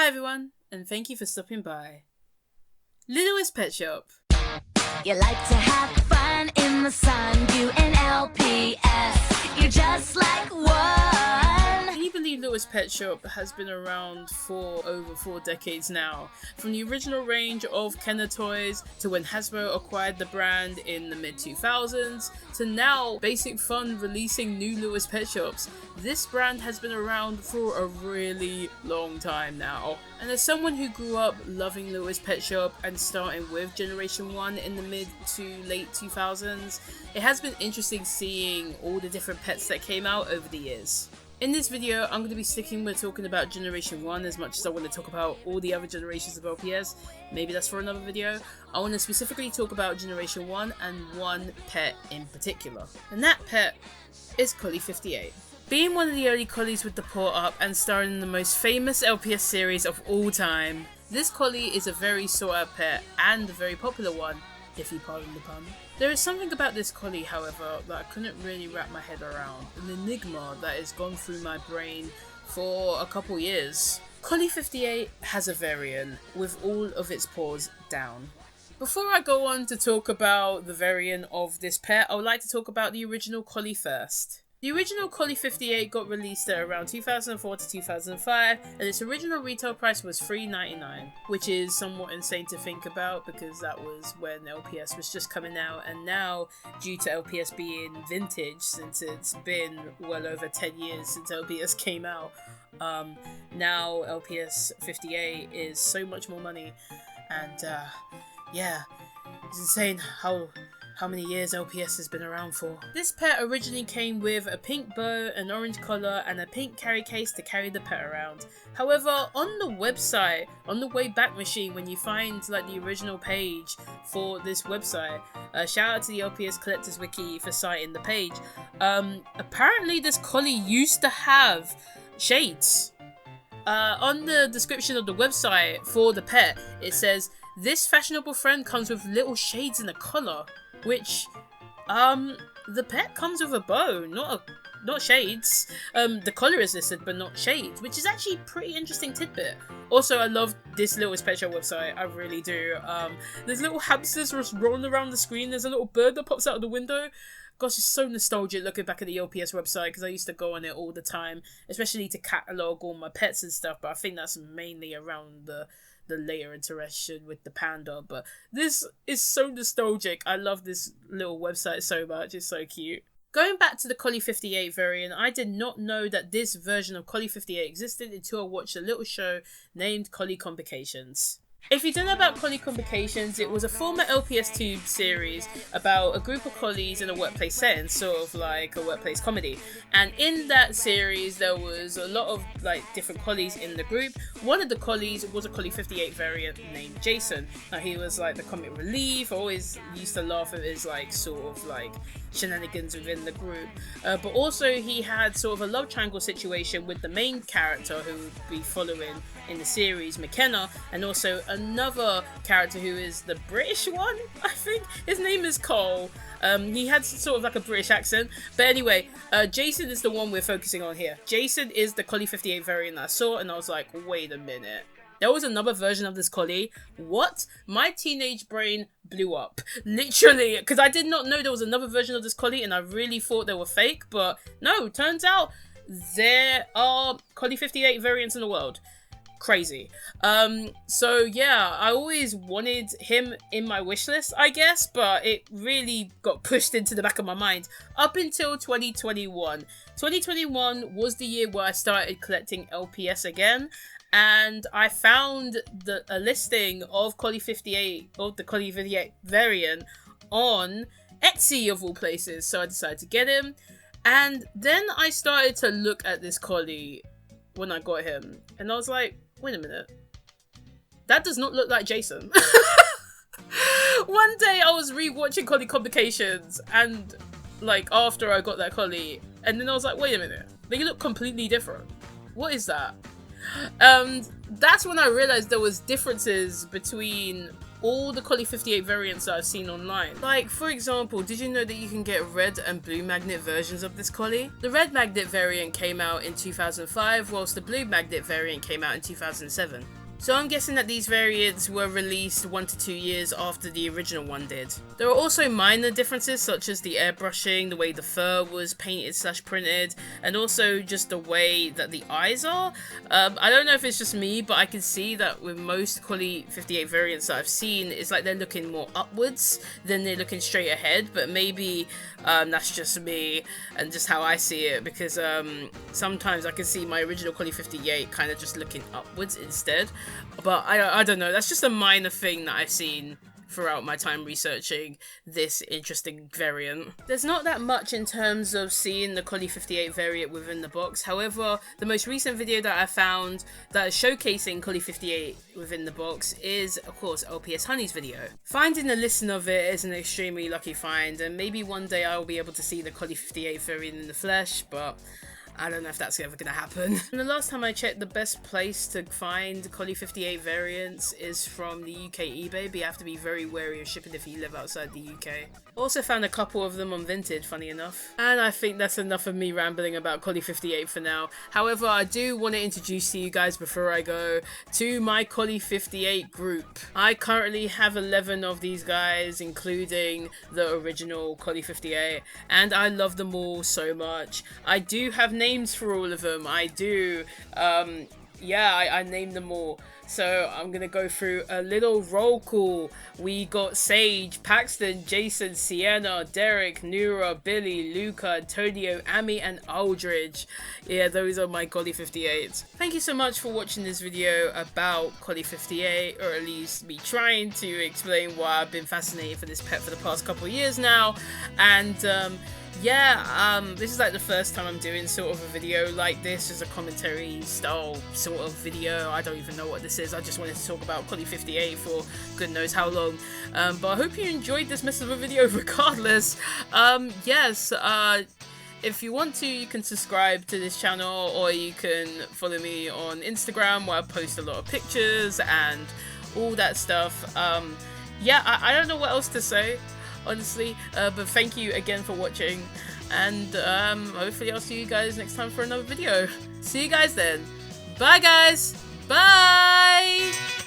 everyone, and thank you for stopping by. Littlest Pet Shop. You like to have fun in the sun, you and LPS, you're just like one. Can you believe Littlest Pet Shop has been around for over 4 decades now? From the original range of ChirpyToys, to when Hasbro acquired the brand in the mid-2000s, to now Basic Fun releasing new Littlest Pet Shops. This brand has been around for a really long time now. And as someone who grew up loving Littlest Pet Shop and starting with Generation 1 in the mid to late 2000s, it has been interesting seeing all the different pets that came out over the years. In this video, I'm going to be sticking with talking about Generation 1 as much as I want to talk about all the other generations of LPS. Maybe that's for another video. I want to specifically talk about Generation 1 and one pet in particular. And that pet is Collie 58. Being one of the early collies with the paw up and starring in the most famous LPS series of all time, this collie is a very sought out pet and a very popular one, if you pardon the pun. There is something about this collie, however, that I couldn't really wrap my head around, an enigma that has gone through my brain for a couple years. Collie 58 has a variant with all of its paws down. Before I go on to talk about the variant of this pet, I would like to talk about the original collie first. The original Collie 58 got released at around 2004 to 2005, and its original retail price was $3.99, which is somewhat insane to think about because that was when LPS was just coming out, and now, due to LPS being vintage, since it's been well over 10 years since LPS came out, now LPS 58 is so much more money, and yeah, it's insane how many years LPS has been around for. This pet originally came with a pink bow, an orange collar, and a pink carry case to carry the pet around. However, on the website, on the Wayback Machine, when you find like the original page for this website, shout out to the LPS Collectors Wiki for citing the page, apparently this collie used to have shades. On the description of the website for the pet, it says, "This fashionable friend comes with little shades in the collar," which, the pet comes with a bow, not shades. The collar is listed, but not shades, which is actually a pretty interesting tidbit. Also, I love this Littlest Pet Shop website, I really do. There's little hamsters just rolling around the screen, there's a little bird that pops out of the window. Gosh, it's so nostalgic looking back at the LPS website because I used to go on it all the time, especially to catalogue all my pets and stuff, but I think that's mainly around the later interaction with the panda. But this is so nostalgic. I love this little website so much. It's so cute. Going back to the Collie 58 variant, I did not know that this version of Collie 58 existed until I watched a little show named Collie Complications. If you don't know about Collie Complications, it was a former LPS Tube series about a group of collies in a workplace setting, sort of like a workplace comedy. And in that series, there was a lot of like different collies in the group. One of the collies was a Collie 58 variant named Jason. Now he was like the comic relief. I always used to laugh at his like sort of like shenanigans within the group. But also he had sort of a love triangle situation with the main character who would be following in the series, McKenna, and also another character who is the British one, I think. His name is Cole. He had sort of like a British accent. But anyway, Jason is the one we're focusing on here. Jason is the Collie 58 variant that I saw, and I was like, wait a minute. There was another version of this collie. What? My teenage brain blew up. Literally, because I did not know there was another version of this collie, and I really thought they were fake. But no, turns out there are Collie 58 variants in the world. Crazy. So yeah, I always wanted him in my wish list, I guess, but it really got pushed into the back of my mind up until 2021. 2021 was the year where I started collecting LPS again, and I found a listing of Collie 58, of the Collie 58 variant on Etsy of all places, so I decided to get him. And then I started to look at this collie when I got him, and I was like, wait a minute, that does not look like Jason. One day I was re-watching Collie Complications, and like after I got that collie, and then I was like, wait a minute, they look completely different. What is that? And that's when I realized there was differences between all the Collie 58 variants that I've seen online. Like, for example, did you know that you can get red and blue magnet versions of this collie? The red magnet variant came out in 2005, whilst the blue magnet variant came out in 2007. So I'm guessing that these variants were released 1 to 2 years after the original one did. There are also minor differences such as the airbrushing, the way the fur was painted / printed, and also just the way that the eyes are. I don't know if it's just me, but I can see that with most Collie 58 variants that I've seen, it's like they're looking more upwards than they're looking straight ahead, but maybe that's just me and just how I see it, because sometimes I can see my original Collie 58 kind of just looking upwards instead. But I don't know, that's just a minor thing that I've seen throughout my time researching this interesting variant. There's not that much in terms of seeing the Collie 58 variant within the box. However, the most recent video that I found that is showcasing Collie 58 within the box is, of course, LPS Honey's video. Finding a listing of it is an extremely lucky find, and maybe one day I will be able to see the Collie 58 variant in the flesh, but I don't know if that's ever going to happen. And the last time I checked, the best place to find Collie 58 variants is from the UK eBay, but you have to be very wary of shipping if you live outside the UK. Also found a couple of them on Vinted, funny enough. And I think that's enough of me rambling about Collie 58 for now. However, I do want to introduce to you guys before I go to my Collie 58 group. I currently have 11 of these guys, including the original Collie 58, and I love them all so much. I do have names for all of them. I do. I named them all. So I'm gonna go through a little roll call. We got Sage, Paxton, Jason, Sienna, Derek, Nura, Billy, Luca, Antonio, Amy, and Aldridge. Yeah, those are my Collie 58s. Thank you so much for watching this video about Collie 58, or at least me trying to explain why I've been fascinated for this pet for the past couple of years now. And this is like the first time I'm doing sort of a video like this, as a commentary style sort of video. I don't even know what this is. I just wanted to talk about Collie 58 for good knows how long. But I hope you enjoyed this mess of a video regardless. If you want to, you can subscribe to this channel, or you can follow me on Instagram, where I post a lot of pictures and all that stuff. I don't know what else to say, honestly, but thank you again for watching, and hopefully I'll see you guys next time for another video. See you guys then. Bye guys. Bye.